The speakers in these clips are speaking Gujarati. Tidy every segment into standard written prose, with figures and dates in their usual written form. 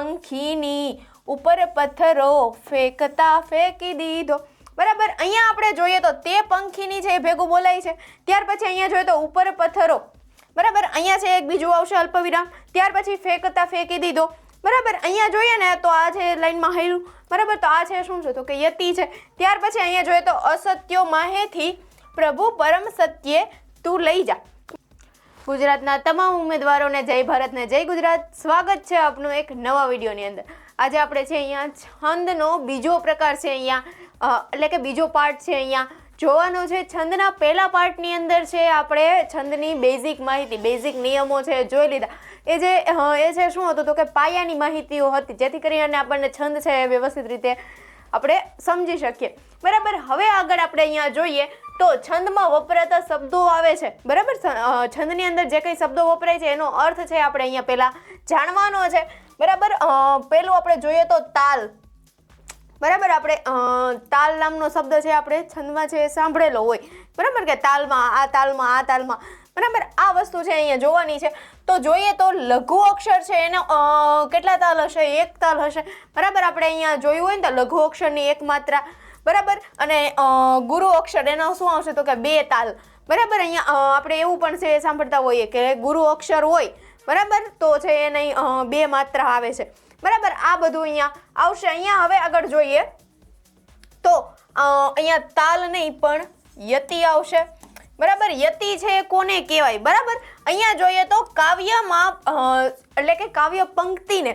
પંખીની ઉપર પથ્થરો ફેંકતા ફેંકી દીધો. બરાબર, અહીંયા આપણે જોઈએ તો તે પંખીની છે એ ભેગું બોલાય છે. ત્યાર પછી અહીંયા જોઈએ તો ઉપર પથ્થરો. બરાબર, અહીંયા છે એક બીજું આવશે અલ્પવિરામ. ત્યાર પછી ફેંકતા ફેંકી દીધો. બરાબર, અહીંયા જોઈએ ને તો આ છે લાઈનમાં હાયરું. બરાબર, તો આ છે શું છે તો કે યતિ છે. ત્યાર પછી અહીંયા જોઈએ તો અસત્યો માહેથી પ્રભુ પરમ સત્યે તું લઈ જા. ગુજરાતના તમામ ઉમેદવારોને જય ભારત ને જય ગુજરાત. સ્વાગત છે આપનું એક નવા વિડીયોની અંદર. આજે આપણે છે અહીંયા છંદનો બીજો પ્રકાર છે અહીંયા એટલે કે બીજો પાર્ટ છે અહીંયા જોવાનો છે. છંદના પહેલા પાર્ટની અંદર છે આપણે છંદની બેઝિક માહિતી, બેઝિક નિયમો છે જોઈ લીધા. એ છે શું હતું તો કે પાયાની માહિતીઓ હતી, જેથી કરીને આપણને છંદ છે વ્યવસ્થિત રીતે આપણે સમજી શકીએ. બરાબર, હવે આગળ આપણે અહીંયા જોઈએ તો છંદમાં વપરાતા શબ્દો આવે છે. બરાબર, છંદની અંદર જે કંઈ શબ્દો વપરાય છે એનો અર્થ છે આપણે અહીંયા પહેલા જાણવાનો છે. બરાબર, પહેલું આપણે જોઈએ તો તાલ. બરાબર, આપણે તાલ નામનો શબ્દ છે આપણે છંદમાં છે સાંભળેલો હોય. બરાબર, કે તાલમાં આ તાલમાં આ તાલમાં. બરાબર, આ વસ્તુ છે અહીંયા જોવાની છે. તો જોઈએ તો લઘુ અક્ષર છે એનો કેટલા તાલ હશે? એક તાલ હશે. બરાબર, આપણે અહીંયા જોયું હોય ને તો લઘુ અક્ષરની એક માત્રા. બરાબર, અને ગુરુ અક્ષર એનો શું આવશે તો કે બે તાલ. બરાબર, અહીંયા આપણે એવું પણ છે સાંભળતા હોઈએ કે ગુરુ અક્ષર હોય. બરાબર, તો છે એની બે માત્રા આવે છે. બરાબર, આ બધું અહીંયા આવશે. અહીંયા હવે આગળ જોઈએ તો અહીંયા તાલ નહીં પણ યતિ આવશે. બરાબર, યતિ છે કોને કહેવાય? બરાબર, અહીંયા જોઈએ તો કાવ્યમાં એટલે કે કાવ્ય પંક્તિને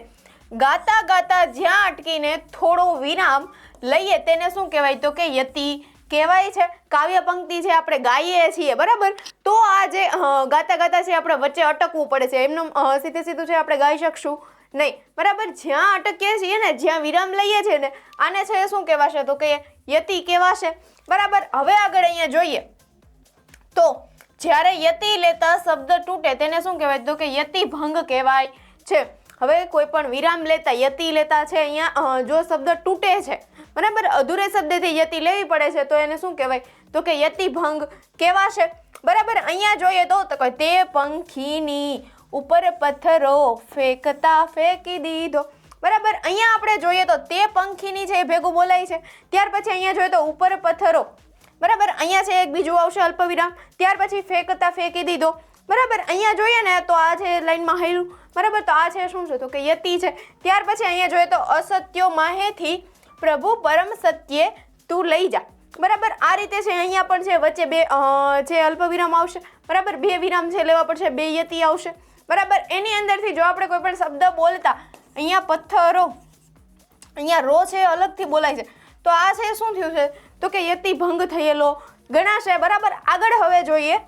ગાતા ગાતા જ્યાં અટકીને થોડો વિરામ લઈએ તેને શું કહેવાય તો કે યતિ કહેવાય છે. કાવ્ય પંક્તિ છે આપણે ગાઈએ છીએ. બરાબર, તો આ જે ગાતા ગાતા છે આપણે વચ્ચે અટકવું પડે છે. એમનું સીધે સીધું છે આપણે ગાઈ શકશું નહીં. બરાબર, જ્યાં અટકીએ છીએ ને, જ્યાં વિરામ લઈએ છીએ ને, આને છે શું કહેવાશે તો કે યતિ કહેવાશે. બરાબર, હવે આગળ અહીંયા જોઈએ તો જ્યારે યતિ લેતા શબ્દ તૂટે તેને શું કહેવાય તો કે યતિ ભંગ કહેવાય છે. હવે કોઈ પણ વિરામ લેતા યતિ લેતા છે અહીંયા જો શબ્દ તૂટે છે, બરાબર, અધૂરે શબ્દથી યતિ લેવી પડે છે તો એને શું કહેવાય તો કે યતિ ભંગ કહેવાશે. બરાબર, અહીંયા જોઈએ તો તે પંખીની ઉપર પથ્થરો ફેંકતા ફેંકી દીધો. બરાબર, અહીંયા આપણે જોઈએ તો તે પંખીની છે એ ભેગું બોલાય છે. ત્યાર પછી અહીંયા જોઈએ તો ઉપર પથ્થરો. બરાબર, અહીંયા છે એક બીજું આવશે અલ્પવિરામ. ત્યાર પછી ફેંકતા ફેંકી દીધો. બરાબર, અહીંયા જોઈએ ને તો આ છે લાઈનમાં હાયરું. બરાબર, તો આ છે શું છે તો કે યતિ છે. ત્યાર પછી અહીંયા જોઈએ તો અસત્યો માહેથી પ્રભુ પરમ સત્યે તું લઈ જા. બરાબર, આ રીતે છે અહીંયા પણ છે વચ્ચે બે છે અલ્પવિરામ આવશે. બરાબર, બે વિરામ છે લેવા પડશે, બે યતિ આવશે. બરાબર, એની અંદરથી જો આપણે કોઈ પણ શબ્દ બોલતા અહીંયા પથ્થરો, અહીંયા રો છે અલગથી બોલાય છે, તો આ છે શું થયું છે તો કે યતિ ભંગ થયેલો ગણાશે. બરાબર, આગળ હવે જોઈએ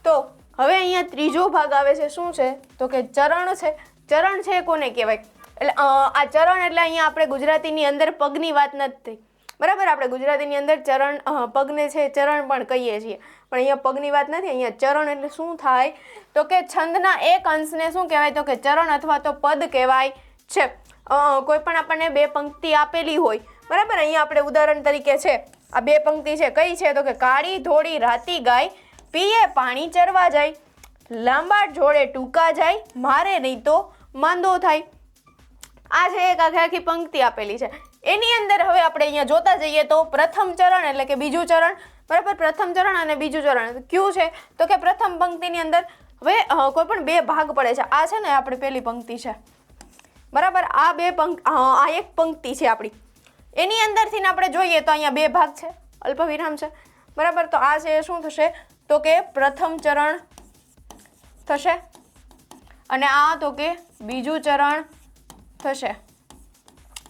તો હવે અહીંયા ત્રીજો ભાગ આવે છે. શું છે તો કે ચરણ છે. ચરણ છે કોને કહેવાય? એટલે આ ચરણ એટલે અહીંયા આપણે ગુજરાતીની અંદર પગની વાત નથી થઈ. બરાબર, આપણે ગુજરાતીની અંદર ચરણ પગને છે ચરણ પણ કહીએ છીએ, પણ અહીંયા પગની વાત નથી. અહીંયા ચરણ એટલે શું થાય તો કે છંદના એક અંશને શું કહેવાય તો કે ચરણ અથવા તો પદ કહેવાય છે. કોઈ પણ આપણને બે પંક્તિ આપેલી હોય. બરાબર, અહીંયા આપણે ઉદાહરણ તરીકે છે આ બે પંક્તિ છે. કઈ છે તો કે કાળી ધોળી રાતી ગાય પીએ પાણી ચરવા જાય, લાંબા જોડે ટૂંકા જાય, મારે નહીં તો માંદો થાય. આ છે એક આખી પંક્તિ આપેલી છે. એની અંદર હવે આપણે અહીંયા જોતા જઈએ તો પ્રથમ ચરણ એટલે કે બીજું ચરણ. બરાબર, પ્રથમ ચરણ અને બીજું ચરણ કયું છે તો કે પ્રથમ પંક્તિની અંદર હવે કોઈ પણ બે ભાગ પડે છે. આ છે ને આપણે પહેલી પંક્તિ છે. બરાબર, આ બે આ એક પંક્તિ છે આપણી. એની અંદરથી આપણે જોઈએ તો અહીંયા બે ભાગ છે, અલ્પવિરામ છે. બરાબર, તો આ છે શું થશે તો કે પ્રથમ ચરણ થશે અને આ તો કે બીજું ચરણ થશે.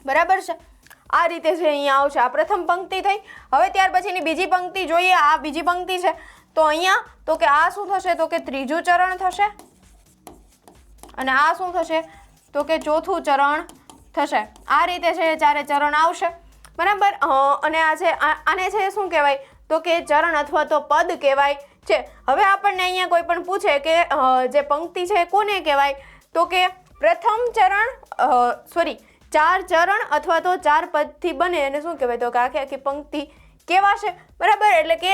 બરાબર છે, આ રીતે છે અહીંયા આવશે. આ પ્રથમ પંક્તિ થઈ. હવે ત્યાર પછીની બીજી પંક્તિ જોઈએ. આ બીજી પંક્તિ છે તો અહીંયા તો કે આ શું થશે તો કે ત્રીજું ચરણ થશે અને આ શું થશે તો કે ચોથું ચરણ થશે. આ રીતે છે ચારે ચરણ આવશે. બરાબર, અને આ છે આને છે શું કહેવાય તો કે ચરણ અથવા તો પદ કહેવાય છે. હવે આપણને અહીંયા કોઈ પણ પૂછે કે જે પંક્તિ છે કોને કહેવાય તો કે પ્રથમ ચરણ ચાર ચરણ અથવા તો ચાર પદથી બને એને શું કહેવાય તો કે આખી પંક્તિ કહેવાશે. બરાબર, એટલે કે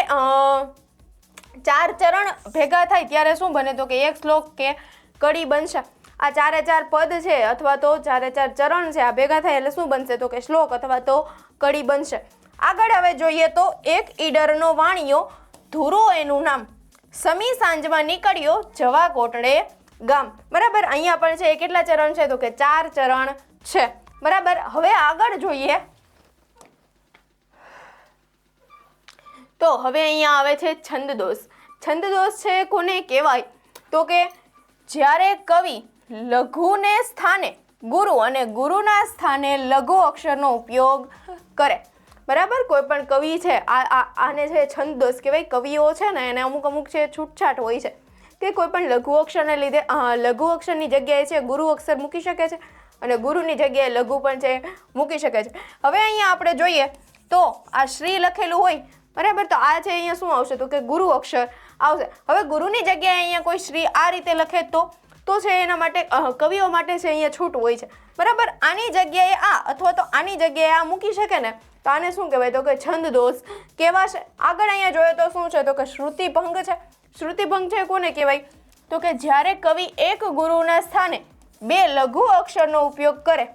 ચાર ચરણ ભેગા થાય ત્યારે શું બને તો કે એક શ્લોક કે કડી બનશે. આ 4 4 પદ છે અથવા તો 4 4 ચરણ છે, આ ભેગા થાય એટલે શું બનશે તો કે શ્લોક અથવા તો કડી બનશે. આગળ હવે જોઈએ તો એક ઈડરનો વાણિયો ધૂરો એનું નામ, સમી સાંજમાં નીકળ્યો જવા કોટડે ગામ. બરાબર, અહીંયા પણ છે કેટલા ચરણ છે તો કે 4 ચરણ છે. બરાબર, હવે આગળ જોઈએ તો હવે અહીંયા આવે છે છંદદોષ. છંદદોષ છે કોને કહેવાય તો કે જ્યારે કવિ લઘુને સ્થાને ગુરુ અને ગુરુના સ્થાને લઘુ અક્ષરનો ઉપયોગ કરે. બરાબર, કોઈ પણ કવિ છે આને છે છંદદોષ કહેવાય. કવિઓ છે ને એને અમુક છે છૂટછાટ હોય છે કે કોઈ પણ લઘુ અક્ષરને લીધે લઘુ અક્ષરની જગ્યાએ છે ગુરુ અક્ષર મૂકી શકે છે અને ગુરુની જગ્યાએ લઘુ પણ છે મૂકી શકે છે. હવે અહીંયા આપણે જોઈએ તો આ શ્રી લખેલું હોય, બરાબર, તો આ છે અહીંયા શું આવશે તો કે ગુરુ અક્ષર આવશે. હવે ગુરુની જગ્યાએ અહીંયા કોઈ શ્રી આ રીતે લખે તો છે એના માટે કવિઓ માટે છે અહીંયા છૂટ હોય છે. બરાબર, આની જગ્યાએ આ અથવા તો આની જગ્યાએ આ મૂકી શકે ને તો આને શું કહેવાય તો કે છંદદોષ કહેવાશે. આગળ અહીંયા જોઈએ તો શું છે તો કે શ્રુતિભંગ છે. શ્રુતિભંગ છે કોને કહેવાય તો કે જ્યારે કવિ એક ગુરુના સ્થાને 2 લઘુ અક્ષરનો ઉપયોગ કરે.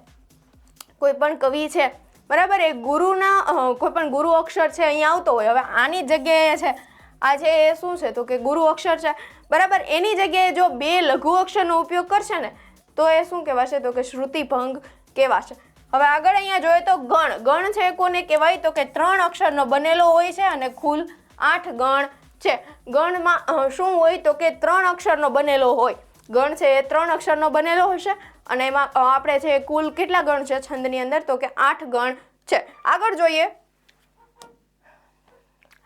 કોઈ પણ કવિ છે, બરાબર, એ ગુરુના કોઈ પણ ગુરુ અક્ષર છે અહીંયા આવતો હોય. હવે આની જગ્યાએ છે આ છે એ શું છે તો કે ગુરુ અક્ષર છે. બરાબર, એની જગ્યાએ જો 2 લઘુ અક્ષરનો ઉપયોગ કરશે ને તો એ શું કહેવાશે તો કે શ્રુતિભંગ કહેવાશે. હવે આગળ અહીંયા જોઈએ તો ગણ. ગણ છે કોને કહેવાય તો કે 3 અક્ષરનો બનેલો હોય છે અને કુલ 8 ગણ છે. ગણમાં શું હોય તો કે 3 અક્ષરનો બનેલો હોય. ગણ છે એ 3 અક્ષરનો બનેલો હશે અને એમાં આપણે છે કુલ કેટલા ગણ છે છંદની અંદર તો કે 8 ગણ છે. આગળ જોઈએ,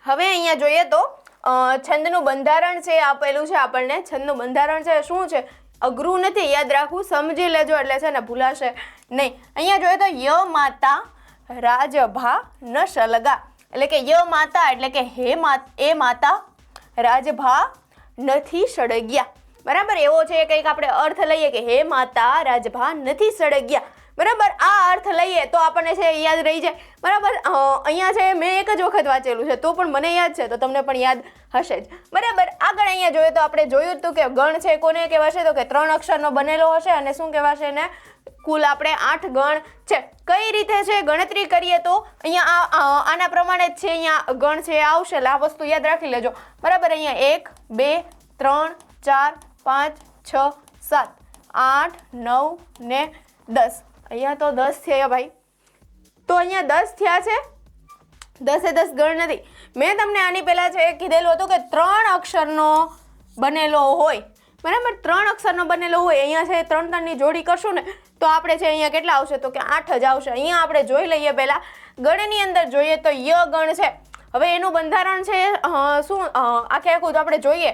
હવે અહીંયા જોઈએ તો છંદનું બંધારણ છે આપેલું છે આપણને. છંદનું બંધારણ છે શું છે, અઘરું નથી, યાદ રાખવું, સમજી લેજો એટલે છે ને ભૂલાશે નહીં. અહીંયા જોઈએ તો ય માતા રાજભા ન શલગા, એટલે કે ય માતા એટલે કે એ માતા રાજભા નથી સળગ્યા. બરાબર, એવો છે કંઈક આપણે અર્થ લઈએ કે હે માતા રાજભા નથી સળગ્યા. બરાબર, આ અર્થ લઈએ તો આપણને છે યાદ રહી જાય. બરાબર, અહીંયા છે મેં એક જ વખત વાંચેલું છે તો પણ મને યાદ છે તો તમને પણ યાદ હશે જ. બરાબર, આગળ અહીંયા જોઈએ તો આપણે જોયું હતું કે ગણ છે કોને કહેવાશે તો કે 3 અક્ષરનો બનેલો હશે અને શું કહેવાશે ને કુલ આપણે 8 ગણ છે. કઈ રીતે છે ગણતરી કરીએ તો અહીંયા આના પ્રમાણે જ છે અહીંયા ગણ છે આવશે. એટલે આ વસ્તુ યાદ રાખી લેજો. બરાબર, અહીંયા 1 2 3 4 5 6 7 8 9 ને 10. અહીંયા તો 10 થયા ભાઈ, તો અહીંયા 10 થયા છે. 10 એ 10 ગણ નથી. મેં તમને આની પહેલા છે કીધેલું હતું કે 3 અક્ષરનો બનેલો હોય. બરાબર, 3 અક્ષરનો બનેલો હોય. અહીંયા છે 3 3 ની જોડી કરશું ને તો આપણે છે અહીંયા કેટલા આવશે તો કે 8 જ આવશે. અહીંયા આપણે જોઈ લઈએ પહેલા ગણની અંદર જોઈએ તો ય ગણ છે. હવે એનું બંધારણ છે શું આખે આખું તો આપણે જોઈએ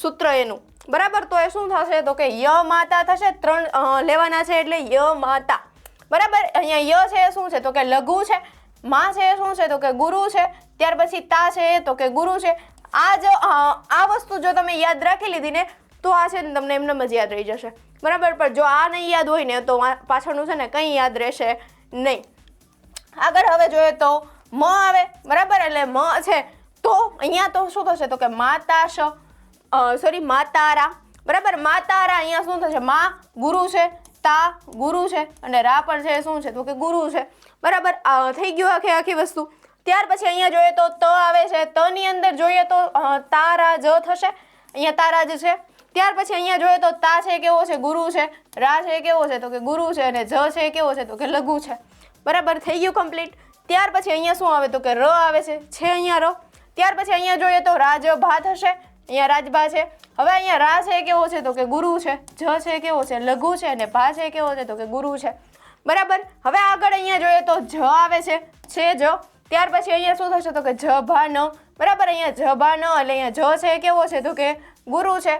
સૂત્ર એનું. બરાબર, તો એ શું થશે તો કે ય માતા થશે. 3 લેવાના છે એટલે ય માતા. બરાબર, અહીંયા ય છે શું છે તો કે લઘુ છે. મા છે શું છે તો કે ગુરુ છે. ત્યાર પછી તા છે તો કે ગુરુ છે. આ વસ્તુ જો તમે યાદ રાખી લીધી ને તો આ છે ને તમને એમને જ યાદ રહી જશે. બરાબર, પણ જો આ નહીં યાદ હોય ને તો પાછળનું છે ને કંઈ યાદ રહેશે નહીં. આગળ હવે જોઈએ તો મ આવે. બરાબર, એટલે મ છે તો અહીંયા તો શું થશે તો કે માતાશ માતારા. બરાબર, માતારા અહીંયા શું થશે મા ગુરુ છે, તા ગુરુ છે અને રા પણ છે શું છે તો કે ગુરુ છે. બરાબર, થઈ ગયું આખી વસ્તુ. ત્યાર પછી અહીંયા જોઈએ તો ત આવે છે. ત ની અંદર જોઈએ તો તારા જ થશે. અહીંયા તારા જ છે. ત્યાર પછી અહીંયા જોઈએ તો તા છે કેવો છે ગુરુ છે, રા છે કેવો છે તો કે ગુરુ છે અને જ છે કેવો છે તો કે લઘુ છે. બરાબર, થઈ ગયું કમ્પ્લીટ. ત્યાર પછી અહીંયા શું આવે તો કે ર આવે છે અહીંયા ર. ત્યાર પછી અહીંયા જોઈએ તો રાજભા થશે. અહીંયા રાજભા છે. હવે અહીંયા રા છે કેવો છે તો કે ગુરુ છે, જ છે કેવો છે લઘુ છે અને ભા છે કેવો છે તો કે ગુરુ છે. બરાબર, હવે આગળ અહીંયા જોઈએ તો જ આવે છે જ. ત્યાર પછી અહીંયા શું થશે તો કે જ ભા ન. બરાબર, અહીંયા જ ભા ન એટલે અહીંયા જ છે કેવો છે તો કે ગુરુ છે,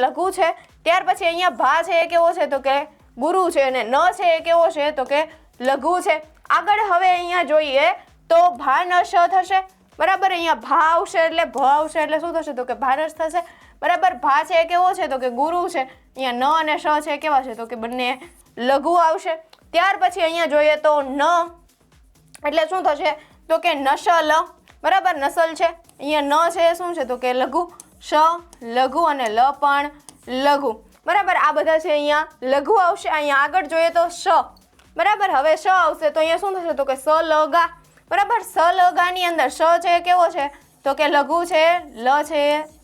લઘુ છે. ત્યાર પછી અહીંયા ભા છે કેવો છે તો કે ગુરુ છે અને ન છે કેવો છે તો કે લઘુ છે. આગળ હવે અહીંયા જોઈએ તો ભા ન શ થશે. બરાબર, અહીંયા ભા આવશે એટલે ભ આવશે એટલે શું થશે તો કે ભારસ થશે. બરાબર, ભા છે કેવો છે તો કે ગુરુ છે. અહીંયા ન અને શ છે કેવા છે તો કે બંને લઘુ આવશે. ત્યાર પછી અહીંયા જોઈએ તો ન એટલે શું થશે તો કે નશલ. બરાબર, નસલ છે. અહીંયા ન છે શું છે તો કે લઘુ, શ લઘુ અને લ પણ લઘુ. બરાબર આ બધા છે અહીંયા લઘુ આવશે. અહીંયા આગળ જોઈએ તો શ, બરાબર હવે શ આવશે તો અહીંયા શું થશે તો કે સ લ ગા, બરાબર સ લ ગાની અંદર શ છે કેવો છે તો કે લઘુ છે, લ છે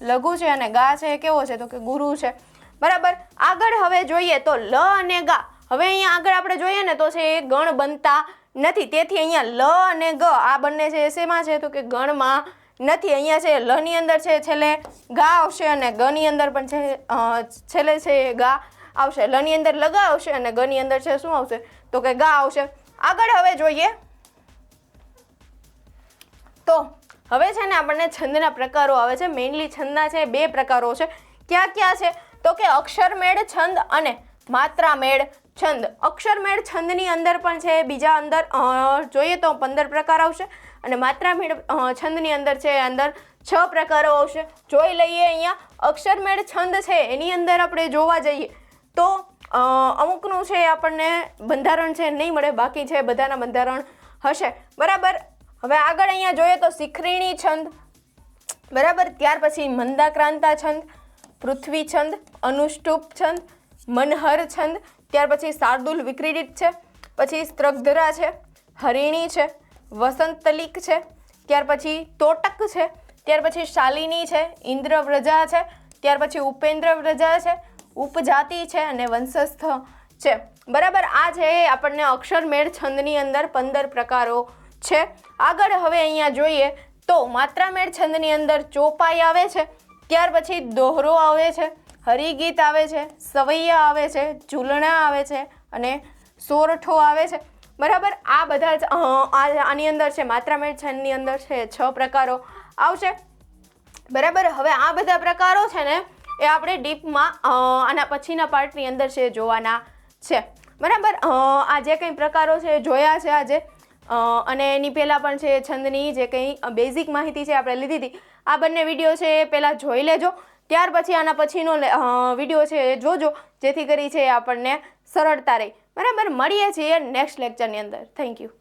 લઘુ છે અને ગા છે કેવો છે તો કે ગુરુ છે. બરાબર આગળ હવે જોઈએ તો લ અને ગા, હવે અહીંયા આગળ આપણે જોઈએ ને તો છે એ ગણ બનતા નથી, તેથી અહીંયા લ અને ગ આ બંને છે શેમાં છે તો કે ગણમાં નથી. અહીંયા છે લ ની અંદર છે છેલ્લે ગા આવશે અને ગ ની અંદર પણ છે છેલ્લે છે ગા આવશે. લ ની અંદર લગા આવશે અને ગ ની અંદર છે શું આવશે તો કે ગા આવશે. આગળ હવે જોઈએ તો હવે છે ને આપણને છંદના પ્રકારો આવે છે. મેઇનલી છંદના છે 2 પ્રકારો છે. ક્યાં ક્યાં છે તો કે અક્ષરમેળ છંદ અને માત્રામેળ છંદ. અક્ષરમેળ છંદની અંદર પણ છે બીજા અંદર જોઈએ તો 15 પ્રકાર આવશે અને માત્રામેળ છંદની અંદર છે અંદર 6 પ્રકારો આવશે. જોઈ લઈએ અહીંયા અક્ષરમેળ છંદ છે એની અંદર આપણે જોવા જઈએ તો અમુકનું છે આપણને બંધારણ છે નહીં મળે, બાકી છે બધાના બંધારણ હશે. બરાબર હવે આગળ અહીંયા જોઈએ તો શિખરીણી છંદ, બરાબર ત્યાર પછી મંદાક્રાંતા છંદ, પૃથ્વી છંદ, અનુષ્ટુપ છંદ, મનહર છંદ, ત્યાર પછી શાર્દુલ વિક્રીડિત છે, પછી સ્ત્રગ્ધરા છે, હરિણી છે, વસંતલિક છે, ત્યાર પછી તોટક છે, ત્યાર પછી શાલિની છે, ઇન્દ્રવ્રજા છે, ત્યાર પછી ઉપેન્દ્રવ્રજા છે, ઉપજાતિ છે અને વંશસ્થ છે. બરાબર આ છે આપણને અક્ષરમેળ છંદની અંદર 15 પ્રકારો છે. આગળ હવે અહીંયા જોઈએ તો માત્રામેળ છંદની અંદર ચોપાઈ આવે છે, ત્યાર પછી દોહરો આવે છે, હરિગીત આવે છે, સવૈયા આવે છે, ઝૂલણા આવે છે અને સોરઠો આવે છે. બરાબર આ બધા જ આની અંદર છે માત્રામેળ છંદની અંદર છે 6 પ્રકારો આવશે. બરાબર હવે આ બધા પ્રકારો છે ને એ આપણે ડીપમાં આના પછીના પાર્ટની અંદર છે જોવાના છે. બરાબર આ જે કંઈ પ્રકારો છે જોયા છે આજે અને એની પહેલાં પણ છે છંદની જે કંઈ બેઝિક માહિતી છે આપણે લીધી હતી. આ બંને વિડીયો છે એ પહેલાં જોઈ લેજો, ત્યાર પછી આના પછીનો વિડીયો છે એ જોજો, જેથી કરી છે આપણને સરળતા રહી. બરાબર મળીએ છીએ નેક્સ્ટ લેક્ચરની અંદર. Thank you.